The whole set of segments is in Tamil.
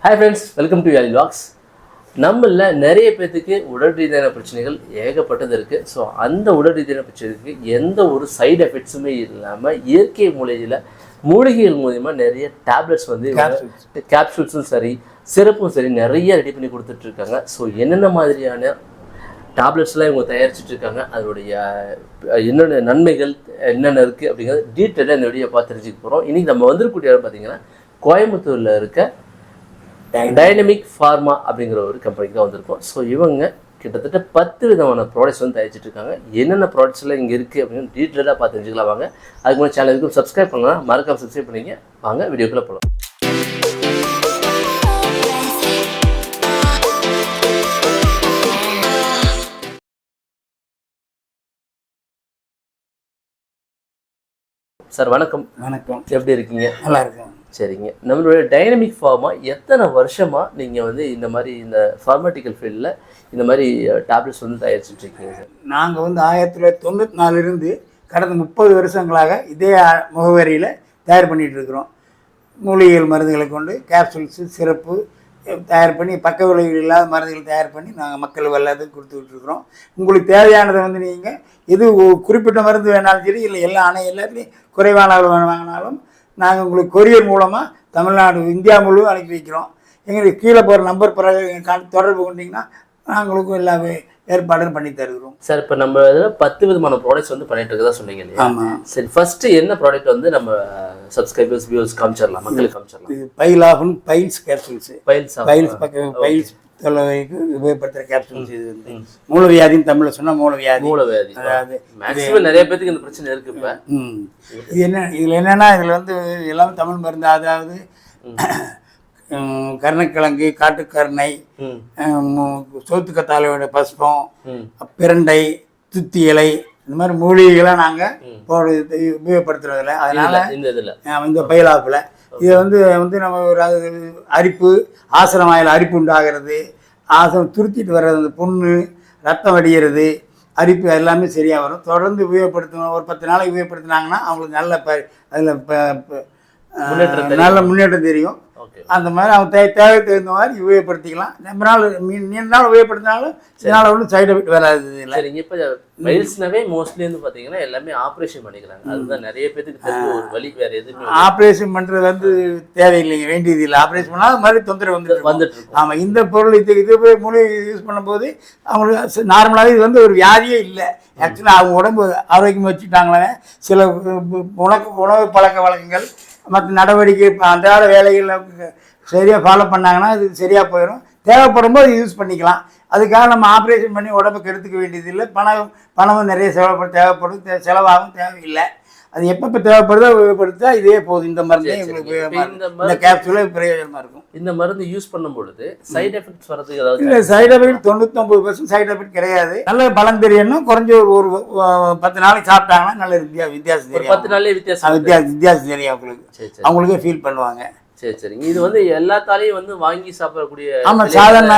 Hi friends, welcome to Yali Vlogs. நம்மள நிறைய பேத்துக்கு உடல் ரீதியான பிரச்சனைகள் ஏகப்பட்டது இருக்கு. ஸோ அந்த உடல் ரீதியான பிரச்சனைக்கு எந்த ஒரு சைடு எஃபெக்ட்ஸுமே இல்லாமல் இயற்கை மூலிகைகள் மூலியமாக நிறைய டேப்லெட்ஸ் வந்து கேப்சூல்ஸும் சரி சிறப்பும் சரி நிறைய ரெடி பண்ணி கொடுத்துட்டு இருக்காங்க. ஸோ என்னென்ன மாதிரியான டேப்லெட்ஸ்லாம் இவங்க தயாரிச்சுட்டு இருக்காங்க, அதனுடைய என்னென்ன நன்மைகள் என்னென்ன இருக்குது அப்படிங்கிறது டீட்டெயிலாக இந்த வீடியோ பார்த்து தெரிஞ்சுக்க போகிறோம். இன்றைக்கி நம்ம வந்திருக்கக்கூடிய பார்த்தீங்கன்னா கோயம்புத்தூரில் இருக்க டைனமிக் ஃபார்மா அப்படிங்கிற ஒரு கம்பெனிக்கு தான் வந்திருக்கோம். ஸோ இவங்க கிட்டத்தட்ட 10 விதமான ப்ராடக்ட்ஸ் வந்து தயாரிச்சுட்டு இருக்காங்க. என்னென்ன ப்ராடக்ட்ஸ்லாம் இங்கே இருக்குது அப்படின்னு டீட்டெயிலாக பார்த்து தெரிஞ்சுக்கலாம். வாங்க, அதுக்கு முன்னாடி சேனலுக்கு சப்ஸ்கிரைப் பண்ணலாம், மறக்காம சப்ஸ்கிரைப் பண்ணிங்க. வாங்க வீடியோக்குள்ளே போகலாம். சார் வணக்கம். வணக்கம், எப்படி இருக்கீங்க? நல்லா இருக்கேன். சரிங்க, நம்மளுடைய டைனமிக் ஃபார்மா எத்தனை வருஷமாக நீங்கள் வந்து இந்த மாதிரி இந்த ஃபார்மாட்டிக்கல் ஃபீல்டில் இந்த மாதிரி டேப்லெட்ஸ் வந்து தயாரிச்சுட்டு இருக்கீங்க சார்? நாங்கள் வந்து 1994 கடந்த 30 வருஷங்களாக இதே முகவரியில் தயார் பண்ணிகிட்டு இருக்கிறோம். மூலிகைகள் மருந்துகளை கொண்டு கேப்சூல்ஸு சிறப்பு தயார் பண்ணி பக்க விளைவுகள் இல்லாத மருந்துகள் தயார் பண்ணி நாங்கள் மக்கள் எல்லாத்துக்கும் கொடுத்துக்கிட்டு இருக்கிறோம். உங்களுக்கு தேவையானதை வந்து நீங்கள் எது குறிப்பிட்ட மருந்து வேணாலும் சரி, இல்லை எல்லாத்துலேயும் குறைவான அளவு வாங்கினாலும் நாங்கள் உங்களுக்கு கொரியர் மூலமாக தமிழ்நாடு இந்தியா முழுவதும் அனுப்பி வைக்கிறோம். எங்களுக்கு கீழே போகிற நம்பர் பிறகு தொடர்பு கொண்டிங்கன்னா நாங்களுக்கும் எல்லாமே ஏற்பாடுன்னு பண்ணி தருகிறோம். சார், இப்போ நம்ம இதில் 10 விதமான ப்ராடக்ட்ஸ் வந்து பண்ணிட்டு இருக்கதா சொன்னீங்க இல்லையா? ஆமாம். சரி, ஃபர்ஸ்ட்டு என்ன ப்ராடக்ட் வந்து நம்ம சப்ஸ்கிரைபர்ஸ் வியூவர்ஸ் காமிச்சிடலாம், மக்களுக்கு காமிச்சிடலாம்? இது பைலாஃபுன் பைல்ஸ் கேப்சூல்ஸு. பைல்ஸ் பக்கம் பைல்ஸ் தொலைவைக்கு உபயோகப்படுத்துகிற கேப்சூல்ஸ். இது வந்து மூலவியாதின்னு தமிழில் சொன்னால் மூலவியாதி. அதாவது மேக்ஸிமம் நிறைய பேருக்கு இந்த பிரச்சனை இருக்கு. இப்போ இது இதில் என்னென்னா இதில் வந்து எல்லாமே தமிழ் மருந்து. அதாவது கருணக்கிழங்கு, காட்டுக்கருணை, சோத்துக்கத்தாழையோட பஸ்பம், பிரண்டை, துத்தி இலை, இந்த மாதிரி மூலிகைகளை நாங்கள் உபயோகப்படுத்துறதில்ல. அதனால் இந்த பைலாப்பில் இதை வந்து நம்ம ஒரு அரிப்பு, ஆசனம் வாயில் அரிப்பு உண்டாகிறது, ஆசனம் துருத்திட்டு வர்றது, அந்த புண்ணு, ரத்தம் வடிகிறது, அரிப்பு எல்லாமே சரியாக வரும். தொடர்ந்து உபயோகப்படுத்தணும். ஒரு 10 நாளைக்கு உபயோகப்படுத்தினாங்கன்னா அவங்களுக்கு நல்ல அதில் நல்ல முன்னேற்றம் தெரியும். அந்த மாதிரி அவங்க தேவைக்கு தகுந்த மாதிரி உபயோகப்படுத்திக்கலாம். ரொம்ப நாள் நீண்ட நாள் உபயோகப்படுத்தினாலும் இதனால் ஒன்றும் சைடு எஃபெக்ட் வராது. இல்லை இப்போ மைல்ஸ்னாவே மோஸ்ட்லி வந்து பார்த்தீங்கன்னா எல்லாமே ஆப்ரேஷன் பண்ணிக்கிறாங்க. அதுதான் நிறைய பேருக்கு தெரிஞ்ச ஒரு வழி. வேறு எதுவுமே ஆப்ரேஷன் பண்ணுறது வந்து தேவையில்லைங்க, வேண்டியது இல்லை. ஆப்ரேஷன் பண்ணால் அது மாதிரி தொந்தரவு வந்துட்டு. ஆமாம், இந்த பொருள் இது போய் மூலிகை யூஸ் பண்ணும்போது அவங்களுக்கு நார்மலாகவே இது வந்து ஒரு வியாதியே இல்லை. ஆக்சுவலாக அவங்க உடம்பு ஆரோக்கியமாக வச்சுட்டாங்களே. சில உணவு பழக்க வழக்கங்கள் மற்ற நடவடிக்கை அன்றாட வேலைகளை சரியாக ஃபாலோ பண்ணாங்கன்னா இது சரியாக போயிடும். தேவைப்படும் போது யூஸ் பண்ணிக்கலாம். அதுக்காக நம்ம ஆப்ரேஷன் பண்ணி உடம்புக்கு எடுத்துக்க வேண்டியதில்லை. பணமும் நிறைய தேவைப்படும், செலவாகவும் தேவையில்லை. அது எப்போ தேவைப்படுதோ உபயோகப்படுத்தா இதே போதும். இந்த மருந்தே எங்களுக்கு இந்த கேப்சூலே பிரயோஜனமாக இருக்கும். இந்த மருந்து யூஸ் பண்ணும்பொழுது சைடு எஃபெக்ட்ஸ் வரதுக்கு ஏதாவது? இல்லை, சைடு எஃபெக்ட் 99% சைடு எஃபெக்ட் கிடையாது. நல்ல பலன் தெரியணும். குறைஞ்ச ஒரு 10 நாளைக்கு சாப்பிட்டாங்கன்னா நல்ல வித்தியாசம் தெரியும். 10 நாள்லேயே வித்தியாசம் தெரியும் அவங்களுக்கு. அவங்களுக்கே ஃபீல் பண்ணுவாங்க. சரி சரிங்க. இது வந்து எல்லாத்தாலையும் வந்து வாங்கி சாப்பிடக்கூடிய? ஆமாம், சாதாரண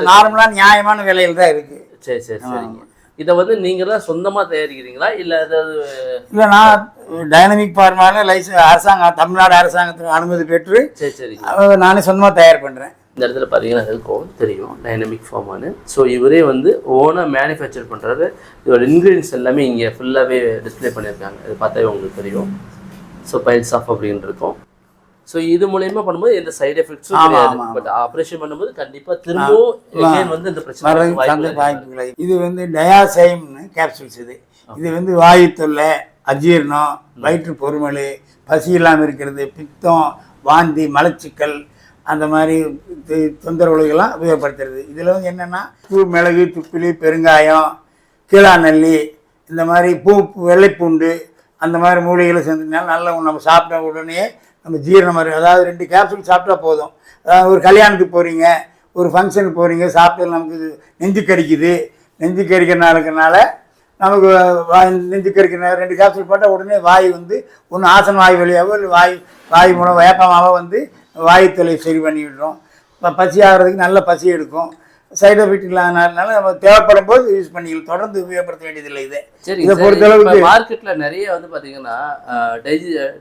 நார்மலாக நியாயமான விலையில் தான் இருக்குது. சரி சரி சரிங்க. இதை வந்து நீங்களாம் சொந்தமாக தயாரிக்கிறீங்களா இல்லை ஏதாவது? இல்லை, நான் டைனமிக் ஃபார்மாவில் அரசாங்கம் தமிழ்நாடு அரசாங்கத்துக்கு அனுமதி பெற்று சரி சரி நானே சொந்தமாக தயார் பண்ணுறேன். இந்த இடத்துல பார்த்தீங்கன்னா இருக்கும் தெரியும் டைனமிக் ஃபார்மானு. ஸோ இவரே வந்து ஓனாக மேனுஃபேக்சர் பண்ணுறாரு. இதோட இன்க்ரீடியன்ஸ் எல்லாமே இங்கே ஃபுல்லாகவே டிஸ்பிளே பண்ணியிருக்காங்க. இது பார்த்தாவே உங்களுக்கு தெரியும். ஸோ பைல்ஸ் ஆஃப் அப்படின்னு இருக்கும். ஸோ இது மூலயமா பண்ணும்போது எந்த சைடு எஃபெக்ட்ஸும் கிடையாது. பட் ஆப்ரேஷன் பண்ணும்போது கண்டிப்பாக திரும்பவும் வந்து இந்த பிரச்சனை வாய்ப்புகளை. இது வந்து டயாசைம்னு கேப்சூல்ஸ். இது வந்து வாயு தொல்லை, அஜீர்ணம், வயிற்று பொறுமல், பசி இல்லாமல் இருக்கிறது, பித்தம், வாந்தி, மலச்சிக்கல், அந்த மாதிரி தொந்தரவுகள்லாம் உபயோகப்படுத்துறது. இதில் வந்து என்னென்னா மிளகு, துப்பிலி, பெருங்காயம், கீழாநெல்லி, இந்த மாதிரி வெள்ளைப்பூண்டு, அந்த மாதிரி மூலிகைகளை சேர்ந்ததுனால நல்ல நம்ம சாப்பிட்ட உடனே நம்ம ஜீரணம் மாதிரி. அதாவது 2 கேப்சூல் சாப்பிட்டா போதும். அதாவது ஒரு கல்யாணத்துக்கு போகிறீங்க, ஒரு ஃபங்க்ஷனுக்கு போகிறீங்க, சாப்பிட்டு நமக்கு நெஞ்சு கறிக்கிறனால நமக்கு நெஞ்சு கறிக்கிற 2 கேப்சூல் போட்டால் உடனே வாய் வந்து ஒன்று ஆசன வாய் வழியாகவோ இல்லை வாய் மூலம் வேப்பமாகவோ வந்து வாயு தொல்லை சரி பண்ணி விடுறோம். இப்போ பசி ஆகிறதுக்கு நல்ல பசி எடுக்கும். சைடு எஃபெக்ட் இல்லாதனால நம்ம தேவைப்படும் போது யூஸ் பண்ணிக்கலாம், தொடர்ந்து உபயோகப்படுத்த வேண்டியதில்லை. இது சரி, இதை பொறுத்தளவுக்கு மார்க்கெட்ல நிறைய வந்து பாத்தீங்கன்னா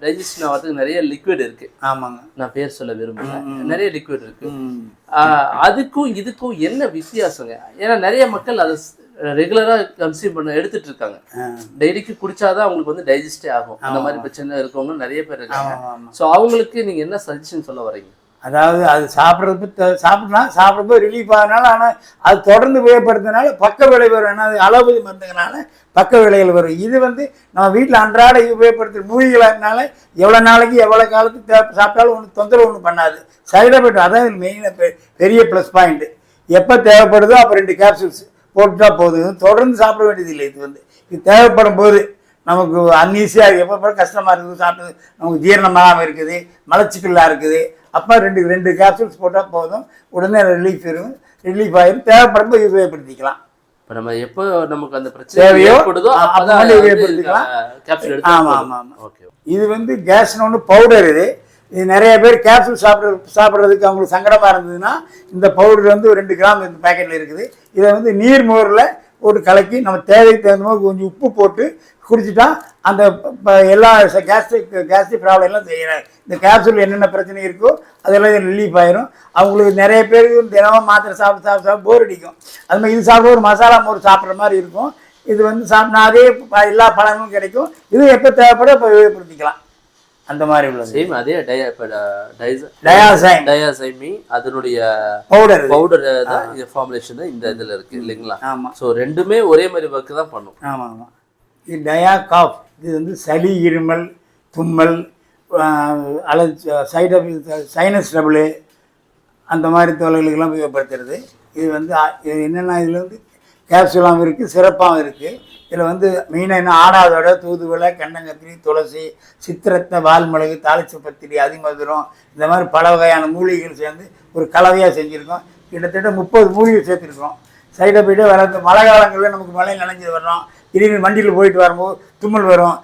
டைஜஷன் ஆகிறதுக்கு நிறைய லிக்விட் இருக்கு. ஆமாங்க, நான் பேர் சொல்ல விரும்பல, நிறைய லிக்விட் இருக்கு. அதுக்கும் இதுக்கும் என்ன வித்தியாசங்க? ஏன்னா நிறைய மக்கள் அதை ரெகுலரா கன்சியூம் பண்ண எடுத்துட்டு இருக்காங்க. டெய்லிக்கு குடிச்சாதான் அவங்களுக்கு வந்து டைஜஸ்டே ஆகும். அந்த மாதிரி பிரச்சனை இருக்கவங்க நிறைய பேர் இருக்காங்க. ஸோ அவங்களுக்கு நீங்க என்ன சஜஷன் சொல்ல வரீங்க? அதாவது அது சாப்பிட்றப்போ ரிலீஃப் ஆகுதுனால, ஆனால் அது தொடர்ந்து உபயோகப்படுத்தினால பக்க விளைவு வரும். ஏன்னா அது அலோபதி மருந்துங்கனால பக்க விளைவுகள் வரும். இது வந்து நம்ம வீட்டில் அன்றாட உபயோகப்படுத்துகிற மூலிகளாக எவ்வளோ நாளைக்கு எவ்வளோ காலத்துக்கு சாப்பிட்டாலும் ஒன்றும் தொந்தரவு ஒன்றும் பண்ணாது. சைடு எஃபெக்ட் அதான் மெயினாக பெரிய ப்ளஸ் பாயிண்ட்டு. எப்போ தேவைப்படுதோ அப்போ 2 கேப்சூல்ஸ் போட்டுட்டா போதும், தொடர்ந்து சாப்பிட வேண்டியதில்லை. இது தேவைப்படும் போது நமக்கு அன்ஈஸியாக எப்போ கஷ்டமாக இருக்குது, சாப்பிட்டது நமக்கு ஜீரணமாகாமல் இருக்குது, மலச்சிக்கலாக இருக்குது, அப்போ 2 கேப்சூல்ஸ் போட்டால் போதும், உடனே ரிலீஃப் ஆகிடும். தேவைப்படும் போது உபயோகப்படுத்திக்கலாம். இப்போ நம்ம எப்போ நமக்கு அந்த பிரச்சனை ஏற்படுதோ அப்போ உபயோகப்படுத்திக்கலாம். ஆமாம் ஆமாம் ஆமாம். ஓகே, இது வந்து கேஸ்னு ஒன்று பவுடர். இது நிறைய பேர் கேப்சூல் சாப்பிட்றதுக்கு அவங்களுக்கு சங்கடமாக இருந்ததுன்னா இந்த பவுடர் வந்து 2 கிராம் இந்த பேக்கெட்டில் இருக்குது. இதை வந்து நீர் மோரில் போட்டு கலக்கி நம்ம தேவைக்கு தகுந்த மாதிரி கொஞ்சம் உப்பு போட்டு குடிச்சிட்டா அந்த எல்லா கேஸ்ட்ரிக் ப்ராப்ளம் எல்லாம் செய்யறாங்க. இந்த கேப்சூல் என்னென்ன பிரச்சனை இருக்கோ அதெல்லாம் ரிலீஃப் ஆயிரும். அவங்களுக்கு நிறைய பேருக்கு தினமும் மாத்திரை சாப்பிட்டு போர் அடிக்கும். அது மாதிரி இது சாப்பிட ஒரு மசாலா மோர் சாப்பிட்ற மாதிரி இருக்கும். இது வந்து சாப்பிட்டா அதே எல்லா பழங்களும் கிடைக்கும். இது எப்போ தேவைப்பட இப்போ உபயோகப்படுத்திக்கலாம். அந்த மாதிரி உள்ளது. சேம் அதே டயாசைமி அதனுடைய பவுடர் தான் இந்த ஃபார்முலேஷன் இந்த இதுல இருக்கு இல்லைங்களா? ஆமா. ஸோ ரெண்டுமே ஒரே மாதிரி ஒர்க் தான் பண்ணும். ஆமா ஆமா. இது டயாகாப். இது வந்து சளி, இருமல், தும்மல், சைடு சைனஸ் ட்ரபிள் அந்த மாதிரி தொழில்களுக்கெல்லாம் உபயோகப்படுத்துறது. இது வந்து இது என்னென்னா இதில் வந்து கேப்சூலாகவும் இருக்குது, சிறப்பாகவும் இருக்குது. இதில் வந்து மெயினாக என்ன ஆடாதோட, தூதுவளை, கண்டங்கத்திரி, துளசி, சித்திரத்தை, வால்மிளகு, தாளிச்ச பத்திரி, அதிமதுரம், இந்த மாதிரி பல வகையான மூலிகைகள் சேர்ந்து ஒரு கலவையாக செஞ்சுருக்கோம். கிட்டத்தட்ட 30 மூலிகைகள் சேர்த்துருக்கோம். சைடை போய்ட்டு வளர்ந்து மழை காலங்களில் நமக்கு மழை நனைஞ்சு வர்றோம், திடீர்னு வண்டியில் போயிட்டு வரும்போது தும்மல் வரும்,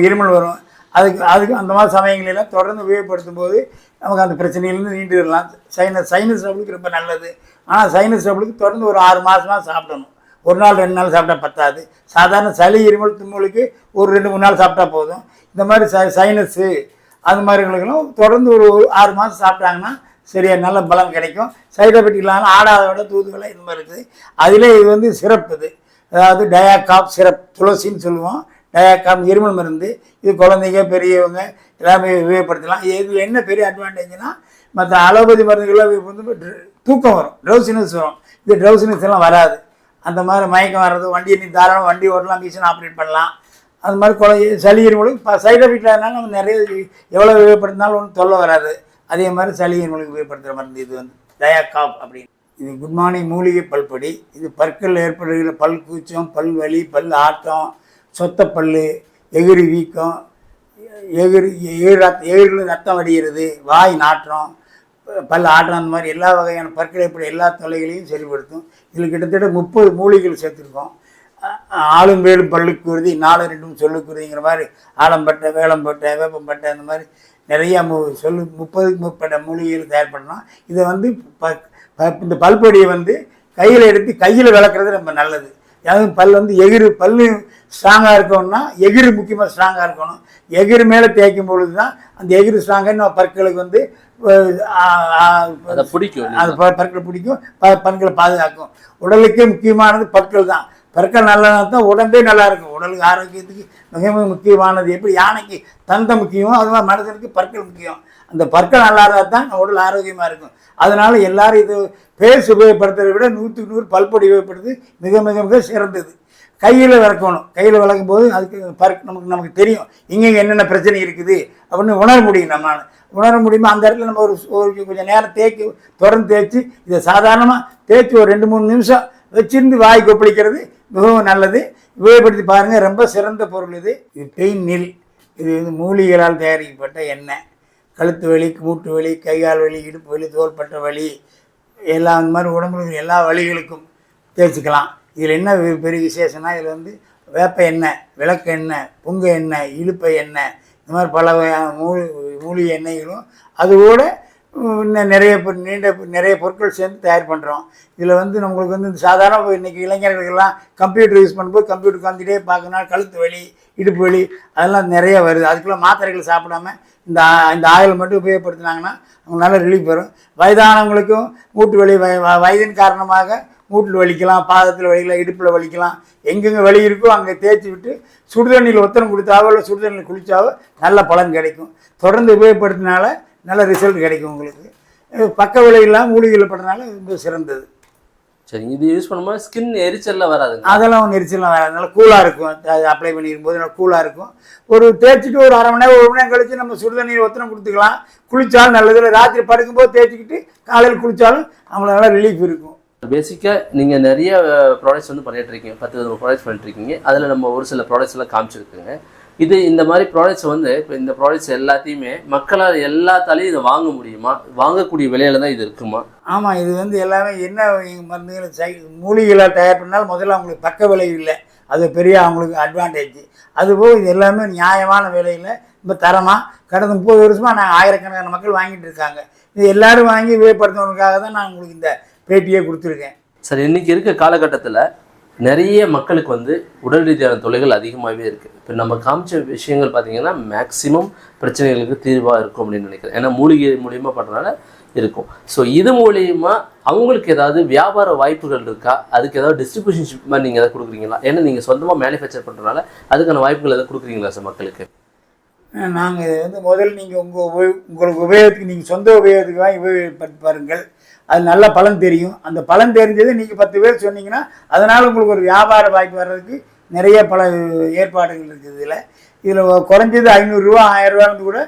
இருமல் வரும். அதுக்கு அந்த மாதிரி சமயங்களெல்லாம் தொடர்ந்து உபயோகப்படுத்தும் போது நமக்கு அந்த பிரச்சனையிலேருந்து நீண்டு வரலாம். சைனஸ் ட்ரபிளுக்கு ரொம்ப நல்லது. ஆனால் சைனஸ் ட்ரபிளுக்கு தொடர்ந்து ஒரு 6 மாதமாக சாப்பிடணும். 1 நாள் 2 நாள் சாப்பிட்டா பத்தாது. சாதாரண சளி, இருமல், தும்மலுக்கு ஒரு 2-3 நாள் சாப்பிட்டா போதும். இந்த மாதிரி சைனஸு அது மாதிரிகளுக்கெல்லாம் தொடர்ந்து ஒரு 6 மாதம் சாப்பிட்டாங்கன்னா சரியாக நல்ல பலம் கிடைக்கும். சைடு எஃபெக்ட் இல்லாமல் ஆடாதோட, தூதுவளை இது மாதிரி இருக்குது. அதிலே இது வந்து சிறப்பு. இது அதாவது டயாகாப் சிரப், துளசின்னு சொல்லுவோம். டயாகாப் இருமல் மருந்து. இது குழந்தைங்க பெரியவங்க எல்லாமே உபயோகப்படுத்தலாம். இதில் என்ன பெரிய அட்வான்டேஜ்னா, மற்ற அலோபதி மருந்துகள்லாம் வந்து தூக்கம் வரும், ட்ரௌசினஸ் வரும். இது ட்ரௌசினஸ் எல்லாம் வராது. அந்த மாதிரி மயக்கம் வர்றது, வண்டியை தாராளமாக வண்டி ஓட்டலாம், மிஷின் ஆப்ரேட் பண்ணலாம். அது மாதிரி சளி இருமலுக்கு இப்போ சைடு எஃபெக்ட் ஆகிறதுனால நம்ம நிறைய எவ்வளோ உபயோகப்படுத்தினாலும் ஒன்றும் தொல்லை வராது. அதே மாதிரி சளி இருமலுக்கு உபயோகப்படுத்துகிற மருந்து இது வந்து டயாகாப் அப்படின்னு. இது குட் மார்னிங் மூலிகை பல்பொடி. இது பற்கள் ஏற்படுகிற பல் கூச்சம், பல் வலி, பல் ஆட்டம், சொத்தப்பல், எகிரி வீக்கம், எகிரில் ரத்தம் வடிகிறது, வாய் நாற்றம், பல் ஆட்டம், அந்த மாதிரி எல்லா வகையான பற்கள் ஏற்பட எல்லா தொல்லைகளையும் சரிப்படுத்தும். இதில் கிட்டத்தட்ட 30 மூலிகைகள் சேர்த்துருக்கோம். ஆளும் வேலும் பல்லுக்கு உறுதி, 4-2 சொல்லுக்கு உறுதிங்கிற மாதிரி ஆலம்பட்டை, வேளம்பட்டை, வேப்பம்பட்டை, அந்த மாதிரி நிறையா 30க்கு மேற்பட்ட மூலிகைகள் தயார் பண்ணோம். இதை வந்து இந்த பல்பொடியை வந்து கையில் எடுத்து கையில் விளக்குறது ரொம்ப நல்லது. அதாவது பல் வந்து பல்லு ஸ்ட்ராங்காக இருக்கணும்னா எகிறு முக்கியமாக ஸ்ட்ராங்காக இருக்கணும். எகிறு மேலே தேய்க்கும் பொழுது தான் அந்த எகிறு ஸ்ட்ராங்காக நம்ம பற்களுக்கு வந்து பிடிக்கும், அது பற்களை பிடிக்கும், பற்களை பாதுகாக்கும். உடலுக்கே முக்கியமானது பற்கள் தான். பற்கள் நல்லா தான் உடம்பே நல்லா இருக்கும். உடலுக்கு ஆரோக்கியத்துக்கு மிக மிக முக்கியமானது. எப்படி யானைக்கு தந்தம் முக்கியமோ அது மாதிரி மனிதனுக்கு பற்கள் முக்கியம். அந்த பற்கள் நல்லா இருந்தால் தான் உடல் ஆரோக்கியமாக இருக்கும். அதனால எல்லாரும் இது பேஸ் உபயோகப்படுத்துறதை விட 100க்கு 100 பல்பொடி உபயோகப்படுறது மிக மிக மிக சிறந்தது. கையில் விளக்கணும். கையில் விளக்கும் போது அதுக்கு நமக்கு தெரியும் இங்கே என்னென்ன பிரச்சனை இருக்குது அப்படின்னு உணர முடியும். நம்ம உணர முடியுமா அந்த இடத்துல நம்ம ஒரு கொஞ்சம் நேரம் தொடர்ந்து தேய்ச்சி இதை சாதாரணமாக தேய்ச்சி ஒரு 2-3 நிமிஷம் வச்சிருந்து வாய் கொப்பளிக்கிறது மிகவும் நல்லது. உபயோகப்படுத்தி பாருங்கள், ரொம்ப சிறந்த பொருள் இது. பெயின் நில். இது வந்து மூலிகைகளால் தயாரிக்கப்பட்ட எண்ணெய். கழுத்து வலி, மூட்டு வலி, கைகால் வலி, இடுப்பு வலி, தோள்பட்ட வலி, எல்லாம் அந்த மாதிரி உடம்புல எல்லா வலிகளுக்கும் தேய்ச்சிக்கலாம். இதில் என்ன பெரிய விசேஷம்னா, இதில் வந்து வேப்ப எண்ணெய், விளக்கு எண்ணெய், புங்க எண்ணெய், இழுப்பை எண்ணெய், இந்த மாதிரி பல வகையான மூலிகை எண்ணெய்களும் அதோட இன்னும் நிறைய பொருட்கள் சேர்ந்து தயார் பண்ணுறோம். இதில் வந்து நம்மளுக்கு வந்து இந்த சாதாரண இன்றைக்கி இளைஞர்களுக்கெல்லாம் கம்ப்யூட்டர் யூஸ் பண்ணும்போது கம்ப்யூட்டர் உட்காந்துட்டே பார்க்கணும், கழுத்து வலி, இடுப்பு வலி அதெல்லாம் நிறைய வருது. அதுக்குள்ளே மாத்திரைகள் சாப்பிடாம இந்த ஆயில் மட்டும் உபயோகப்படுத்தினாங்கன்னா அவங்க நல்ல ரிலீஃப் வரும். வயதானவங்களுக்கும் மூட்டு வலி வயதின் காரணமாக மூட்டில் வலிக்கலாம், பாதத்தில் வலிக்கலாம், இடுப்பில் வலிக்கலாம், எங்கெங்கே வலி இருக்கோ அங்கே தேய்ச்சி விட்டு சுடுதண்ணியில் ஒத்தனம் கொடுத்தாவோ இல்லை சுடுதண்ணியில் குளித்தாவோ நல்ல பலன் கிடைக்கும். தொடர்ந்து உபயோகப்படுத்தினால நல்ல ரிசல்ட் கிடைக்கும் உங்களுக்கு. பக்க விளைவுலாம் மூலிகையில் படுறதுனால ரொம்ப சிறந்தது. சரி, இது யூஸ் பண்ணும்போது ஸ்கின் எரிச்சல்லாம் வராதுங்க? அதெல்லாம் ஒன்றும் எரிச்சல்லாம் வராது, நல்லா கூலாக இருக்கும். அது அப்ளை பண்ணியிருக்கும்போது நல்லா கூலாக இருக்கும். ஒரு தேய்ச்சிட்டு ஒரு அரை மணி நேரம் 1 மணி நேரம் கழித்து நம்ம சுடுதண்ணீர் ஒத்தனம் கொடுத்துக்கலாம். குளித்தாலும் நல்லது. ராத்திரி படுக்கும்போது தேய்ச்சிக்கிட்டு காலையில் குளித்தாலும் அவங்களுக்கு நல்லா ரிலீஃப் இருக்கும். பேசிக்காக நீங்கள் நிறைய ப்ராடக்ட்ஸ் வந்து பண்ணிகிட்ருக்கீங்க, 10 விதமான ப்ராடக்ட்ஸ் பண்ணிட்டுருக்கீங்க. அதில் நம்ம ஒரு சில ப்ராடக்ட்ஸ் எல்லாம் காமிச்சிருக்குங்க. இந்த மாதிரி ப்ராடக்ட்ஸ் வந்து இப்போ இந்த ப்ராடக்ட்ஸ் எல்லாத்தையுமே மக்களால் எல்லாத்தாலையும் இதை வாங்க முடியுமா? வாங்கக்கூடிய விலையில தான் இது இருக்குமா? ஆமாம், இது வந்து எல்லாமே என்ன மருந்துகளை மூலிகைகளாக தயார் பண்ணாலும் முதல்ல அவங்களுக்கு பக்க விளைவு இல்லை, அது பெரிய அவங்களுக்கு அட்வான்டேஜ். அதுபோக இது எல்லாமே நியாயமான விலையில் ரொம்ப தரமாக கடந்த 30 வருஷமாக நாங்கள் ஆயிரக்கணக்கான மக்கள் வாங்கிட்டு இருக்காங்க. இது எல்லோரும் வாங்கி உபயோகப்படுத்துவதற்காக தான் நான் உங்களுக்கு இந்த பேட்டியே கொடுத்துருக்கேன். சார், இன்றைக்கி இருக்க காலகட்டத்தில் நிறைய மக்களுக்கு வந்து உடல் ரீதியான தொல்லைகள் அதிகமாகவே இருக்குது. இப்போ நம்ம காமிச்ச விஷயங்கள் பார்த்திங்கன்னா மேக்ஸிமம் பிரச்சனைகளுக்கு தீர்வாக இருக்கும் அப்படின்னு நினைக்கிறேன். ஏன்னா மூலிகை மூலியமாக பண்ணுறதுனால இருக்கும். ஸோ இது மூலிமா அவங்களுக்கு ஏதாவது வியாபார வாய்ப்புகள் இருக்கா? அதுக்கு ஏதாவது டிஸ்ட்ரிபியூஷன்ஷிப் மாதிரி நீங்கள் எதாவது கொடுக்குறீங்களா? ஏன்னா நீங்கள் சொந்தமாக மேனுஃபேக்சர் பண்ணுறதுனால அதுக்கான வாய்ப்புகள் எதாவது கொடுக்குறீங்களா சார் மக்களுக்கு? நாங்கள் இது வந்து முதல்ல நீங்கள் உங்களுக்கு உபயோகத்துக்கு நீங்கள் சொந்த உபயோகத்துக்கு வாங்கி உபயோகப்படுத்தி பாருங்கள். அது நல்ல பலன் தெரியும். அந்த பலன் தெரிஞ்சது நீங்கள் 10 பேர் சொன்னீங்கன்னா அதனால் உங்களுக்கு ஒரு வியாபார வாய்ப்பு வர்றதுக்கு நிறைய பல ஏற்பாடுகள் இருக்குது. இதில் குறைஞ்சது 500 ரூபா 1000 ரூபாயிருந்து கூட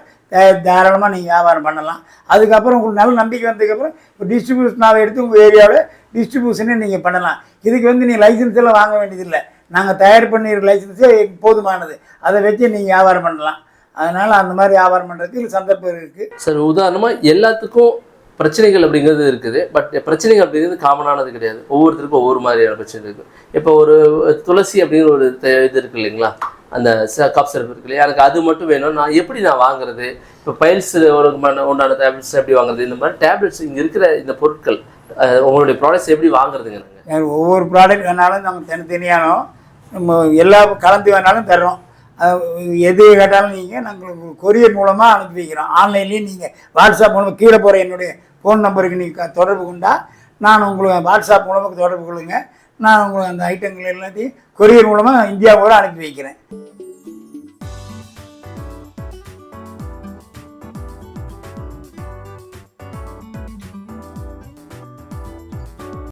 தாராளமாக நீங்கள் வியாபாரம் பண்ணலாம். அதுக்கப்புறம் உங்களுக்கு நல்ல நம்பிக்கை வந்ததுக்கப்புறம் இப்போ டிஸ்ட்ரிபியூஷனாக எடுத்து உங்கள் ஏரியாவில் டிஸ்ட்ரிபியூஷனே நீங்கள் பண்ணலாம். இதுக்கு வந்து நீங்கள் லைசன்ஸ் எல்லாம் வாங்க வேண்டியதில்லை. நாங்கள் தயார் பண்ணியிருக்க லைசன்ஸே போதுமானது. அதை வச்சு நீங்கள் வியாபாரம் பண்ணலாம். அதனால் அந்த மாதிரி வியாபாரம் பண்ணுறதுக்கு சந்தர்ப்பம் இருக்குது. சார், உதாரணமாக எல்லாத்துக்கும் பிரச்சனைகள் அப்படிங்கிறது இருக்குது. பட் பிரச்சனைகள் அப்படிங்கிறது காமனானது கிடையாது. ஒவ்வொருத்தருக்கும் ஒவ்வொரு மாதிரியான பிரச்சனை இருக்குது. இப்போ ஒரு துளசி அப்படிங்கிற ஒரு இது இருக்குது இல்லைங்களா, அந்த கப் சிரப் இருக்கு இல்லையா, எனக்கு அது மட்டும் வேணும். நான் வாங்குறது? இப்போ பைல்ஸ் ஒரு உண்டான டேப்லெட்ஸ் எப்படி வாங்குறது? இந்த மாதிரி டேப்லெட்ஸ் இங்கே இருக்கிற இந்த பொருட்கள் உங்களுடைய ப்ராடக்ட்ஸ் எப்படி வாங்குறதுங்க? நாங்கள் ஒவ்வொரு ப்ராடக்ட் வேணாலும் நாங்கள் தனித்தனியானோம் நம்ம எல்லா கலந்து வேணாலும் தர்றோம். எது கேட்டாலும் நீங்கள் நாங்கள் கொரியர் மூலமாக அனுப்பி வைக்கிறோம். ஆன்லைன்லேயும் நீங்கள் வாட்ஸ்அப் மூலமாக கீழே போகிற என்னுடைய ஃபோன் நம்பருக்கு நீங்கள் தொடர்பு கொண்டா நான் உங்களுக்கு வாட்ஸ்அப் மூலமாக தொடர்பு கொள்ளுங்க. நான் உங்களுக்கு அந்த ஐட்டங்கள் எல்லாத்தையும் கொரியர் மூலமாக இந்தியா கூட அனுப்பி வைக்கிறேன்.